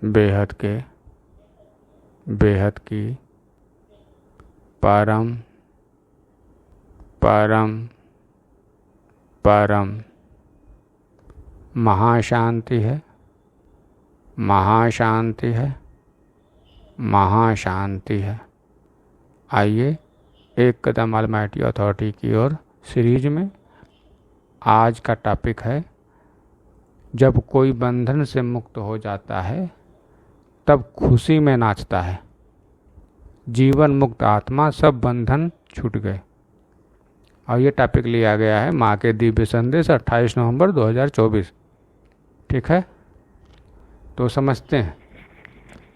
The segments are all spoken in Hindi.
बेहद के, बेहद की, परम परम परम महाशांति है, महाशांति है, महाशांति है। आइए एक कदम ऑलमाइटी अथॉरिटी की ओर सीरीज में। आज का टॉपिक है, जब कोई बंधन से मुक्त हो जाता है तब खुशी में नाचता है। जीवन मुक्त आत्मा, सब बंधन छूट गए। और ये टॉपिक लिया गया है माँ के दिव्य संदेश 28 नवंबर 2024। ठीक है, तो समझते हैं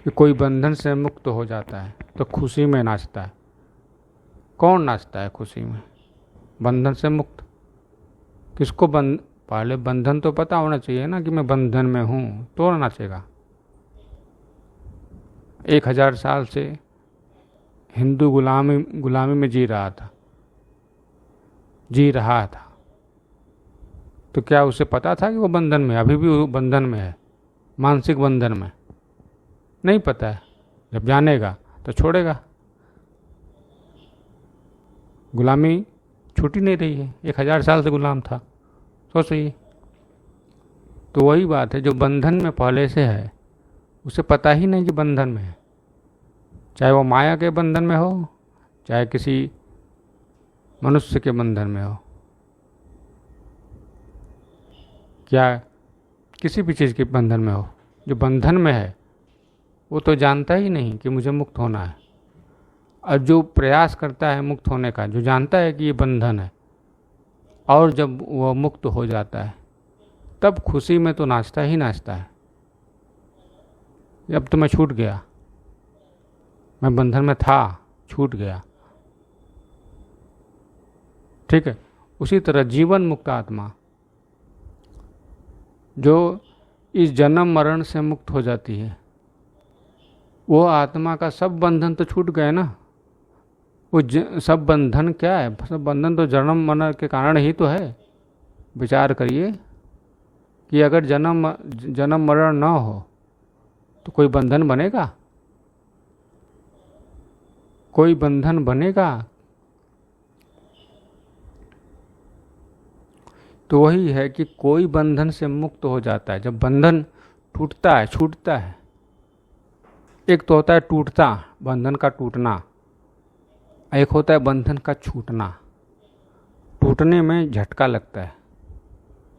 कि कोई बंधन से मुक्त हो जाता है तो खुशी में नाचता है। कौन नाचता है खुशी में? बंधन से मुक्त किसको? पहले बंधन तो पता होना चाहिए ना कि मैं बंधन में हूँ, तो नाचेगा। 1000 साल से हिंदू गुलामी में जी रहा था, तो क्या उसे पता था कि वो बंधन में? अभी भी वो बंधन में है, मानसिक बंधन में। नहीं पता है। जब जानेगा तो छोड़ेगा। गुलामी छूटी नहीं रही है, 1000 साल से गुलाम था। सोचिए। तो वही बात है, जो बंधन में पहले से है उसे पता ही नहीं कि बंधन में है। चाहे वो माया के बंधन में हो, चाहे किसी मनुष्य के बंधन में हो, क्या किसी भी चीज़ के बंधन में हो, जो बंधन में है वो तो जानता ही नहीं कि मुझे मुक्त होना है। और जो प्रयास करता है मुक्त होने का, जो जानता है कि ये बंधन है, और जब वो मुक्त हो जाता है तब खुशी में तो नाचता ही नाचता है। अब तो मैं छूट गया, मैं बंधन में था, छूट गया। ठीक है। उसी तरह जीवन मुक्त आत्मा जो इस जन्म मरण से मुक्त हो जाती है, वो आत्मा का सब बंधन तो छूट गए ना। वो सब बंधन क्या है? सब बंधन तो जन्म मरण के कारण ही तो है। विचार करिए कि अगर जन्म मरण ना हो तो कोई बंधन बनेगा? कोई बंधन बनेगा? तो वही है कि कोई बंधन से मुक्त हो जाता है जब बंधन टूटता है, छूटता है। एक तो होता है टूटता, बंधन का टूटना, एक होता है बंधन का छूटना। टूटने में झटका लगता है,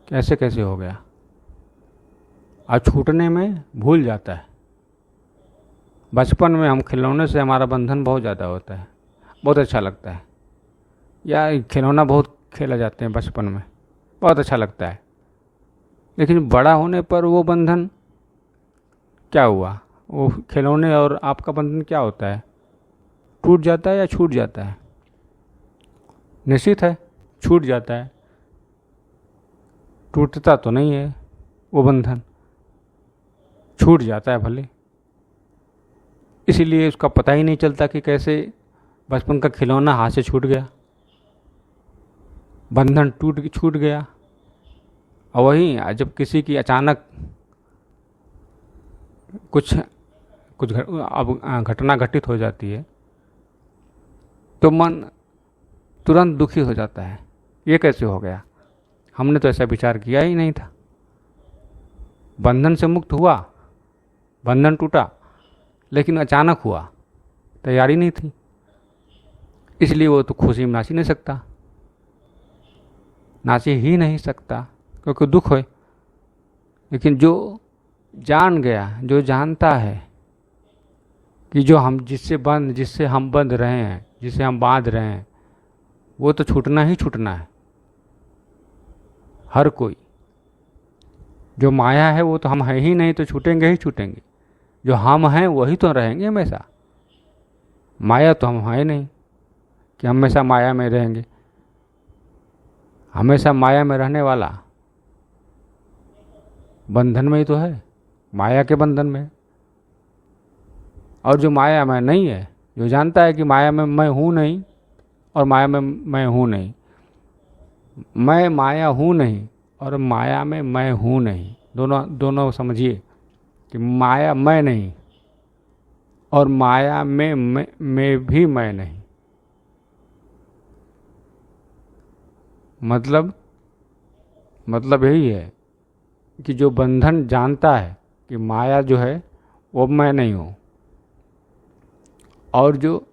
कैसे कैसे हो गया, और छूटने में भूल जाता है। बचपन में हम खिलौने से हमारा बंधन बहुत ज़्यादा होता है, बहुत अच्छा लगता है। या खिलौना बहुत खेला जाते हैं बचपन में, बहुत अच्छा लगता है। लेकिन बड़ा होने पर वो बंधन क्या हुआ? वो खिलौने और आपका बंधन क्या होता है? टूट जाता है या छूट जाता है? निश्चित है छूट जाता है। टूटता तो नहीं है वो बंधन, छूट जाता है भले। इसीलिए उसका पता ही नहीं चलता कि कैसे बचपन का खिलौना हाथ से छूट गया, बंधन छूट गया। और वहीं जब किसी की अचानक कुछ घटना घटित हो जाती है तो मन तुरंत दुखी हो जाता है। ये कैसे हो गया? हमने तो ऐसा विचार किया ही नहीं था। बंधन से मुक्त हुआ, बंधन टूटा, लेकिन अचानक हुआ, तैयारी नहीं थी। इसलिए वो तो खुशी में नाच ही नहीं सकता, नाच ही नहीं सकता, क्योंकि दुख है। लेकिन जो जान गया, जो जानता है कि जो हम जिससे हम बंध रहे हैं, जिसे हम बांध रहे हैं, वो तो छूटना ही छूटना है। हर कोई, जो माया है वो तो हम हैं ही नहीं, तो छूटेंगे ही छूटेंगे। जो हम हैं वही तो रहेंगे हमेशा। माया तो हम हैं नहीं कि हमेशा माया में रहेंगे। हमेशा माया में रहने वाला बंधन में ही तो है, माया के बंधन में। और जो माया में नहीं है, जो जानता है कि माया में मैं हूँ नहीं और माया में मैं हूँ नहीं, मैं माया हूँ नहीं और माया में मैं हूँ नहीं, दोनों समझिए। कि माया मैं नहीं और माया में भी मैं नहीं। मतलब यही है कि जो बंधन जानता है कि माया जो है वो मैं नहीं हूँ, और जो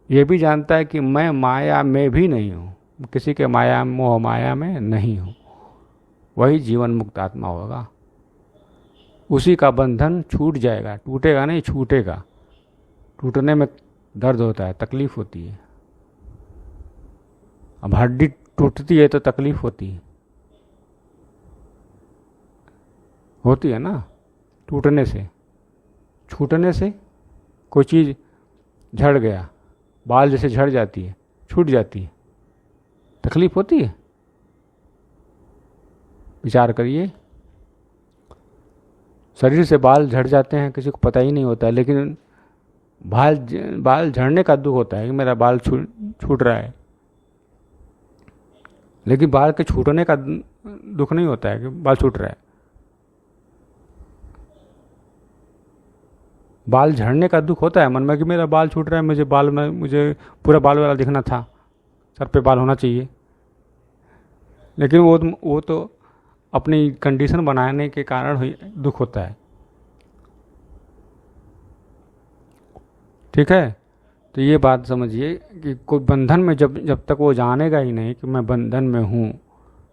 ये भी जानता है कि मैं माया में भी नहीं हूँ, किसी के माया मोह माया में नहीं हूँ, वही जीवन मुक्त आत्मा होगा। उसी का बंधन छूट जाएगा, टूटेगा नहीं, छूटेगा। टूटने में दर्द होता है, तकलीफ होती है। अब हड्डी टूटती है तो तकलीफ होती है ना। टूटने से, छूटने से कोई चीज़ झड़ गया, बाल जैसे झड़ जाती है, छूट जाती है, तकलीफ होती है। विचार करिए, शरीर से बाल झड़ जाते हैं, किसी को पता ही नहीं होता है, लेकिन बाल झड़ने का दुख होता है कि मेरा बाल छूट रहा है, लेकिन बाल के छूटने का दुख नहीं होता है कि बाल छूट रहा है। बाल झड़ने का दुख होता है मन में कि मेरा बाल छूट रहा है, मुझे पूरा बाल वाला दिखना था, सर पे बाल होना चाहिए, लेकिन वो तो अपनी कंडीशन बनाने के कारण दुख होता है। ठीक है, तो ये बात समझिए कि कोई बंधन में जब तक वो जानेगा ही नहीं कि मैं बंधन में हूँ,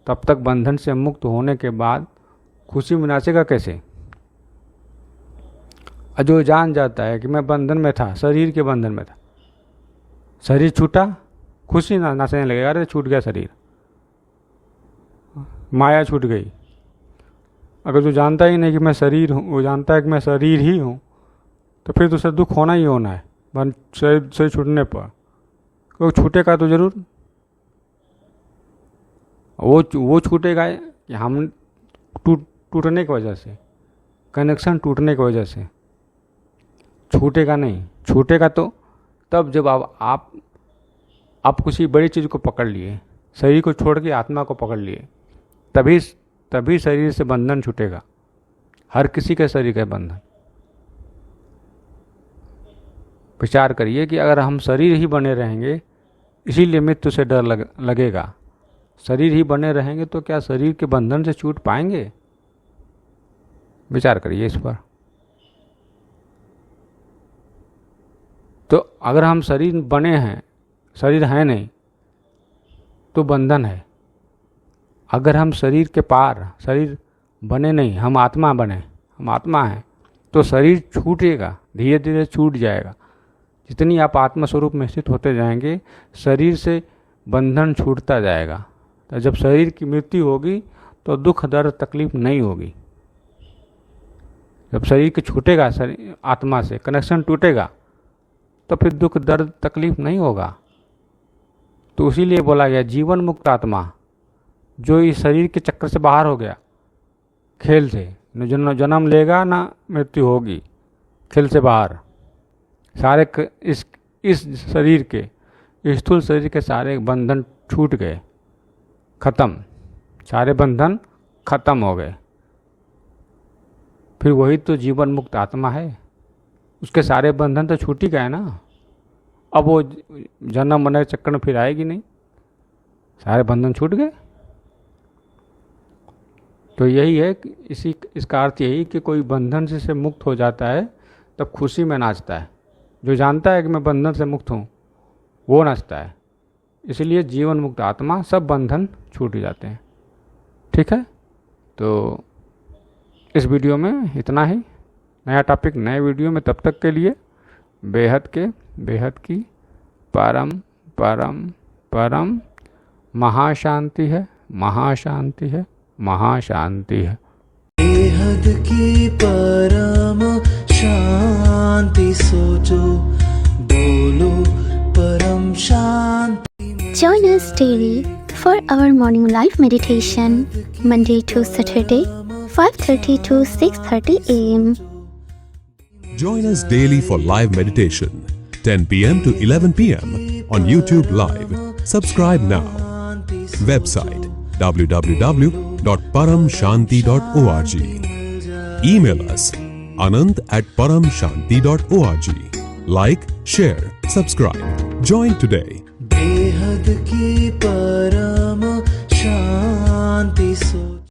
तब तक बंधन से मुक्त होने के बाद खुशी मनासेगा कैसे। जो जान जाता है कि मैं बंधन में था, शरीर के बंधन में था, शरीर छूटा, खुशी नाचने लगेगा, अरे छूट गया शरीर, माया छूट गई। अगर जो जानता ही नहीं कि मैं शरीर हूँ, वो जानता है कि मैं शरीर ही हूँ, तो फिर तो उसे दुख होना ही होना है शरीर छूटने पर। वो छूटेगा तो जरूर, वो छूटेगा कि हम टूटने की वजह से, कनेक्शन टूटने की वजह से। छूटेगा नहीं, छूटेगा तो तब जब आप किसी बड़ी चीज़ को पकड़ लिए, शरीर को छोड़ के आत्मा को पकड़ लिए, तभी शरीर से बंधन छूटेगा। हर किसी के शरीर का बंधन। विचार करिए कि अगर हम शरीर ही बने रहेंगे, इसीलिए मृत्यु से डर लगेगा, शरीर ही बने रहेंगे तो क्या शरीर के बंधन से छूट पाएंगे? विचार करिए इस पर। तो अगर हम शरीर बने हैं, शरीर है नहीं, तो बंधन है। अगर हम शरीर के पार, शरीर बने नहीं, हम आत्मा बने, हम आत्मा हैं, तो शरीर छूटेगा, धीरे धीरे छूट जाएगा। जितनी आप आत्मा स्वरूप में स्थित होते जाएंगे, शरीर से बंधन छूटता जाएगा। तो जब शरीर की मृत्यु होगी तो दुख दर्द तकलीफ नहीं होगी। जब शरीर के छूटेगा, शरीर आत्मा से कनेक्शन टूटेगा, तो फिर दुख दर्द तकलीफ नहीं होगा। तो इसीलिए बोला गया जीवन मुक्त आत्मा, जो इस शरीर के चक्कर से बाहर हो गया, खेल से न जन्म लेगा ना मृत्यु होगी, खेल से बाहर, सारे इस शरीर के, स्थूल शरीर के सारे बंधन छूट गए, खत्म, सारे बंधन खत्म हो गए। फिर वही तो जीवन मुक्त आत्मा है, उसके सारे बंधन तो छूट ही गए ना। अब वो जन्म मरने के चक्कर में फिर आएगी नहीं, सारे बंधन छूट गए। तो यही है कि इसका अर्थ यही कि कोई बंधन से मुक्त हो जाता है तब खुशी में नाचता है। जो जानता है कि मैं बंधन से मुक्त हूँ, वो नाचता है। इसलिए जीवन मुक्त आत्मा, सब बंधन छूट जाते हैं। ठीक है, तो इस वीडियो में इतना ही। नया टॉपिक नए वीडियो में, तब तक के लिए बेहद की परम परम परम महाशांति है, महाशांति है, महाशांति है। बेहद की परम शांति, सोचो बोलो परम शांति। Join us daily for our morning live meditation, Monday to Saturday, 5:30 to 6:30 a.m. Join us daily for live meditation, 10 p.m. to 11 p.m. on YouTube Live. Subscribe now. Website www.paramshanti.org. Email us anand@paramshanti.org. Like, share, subscribe. Join today. बेहद की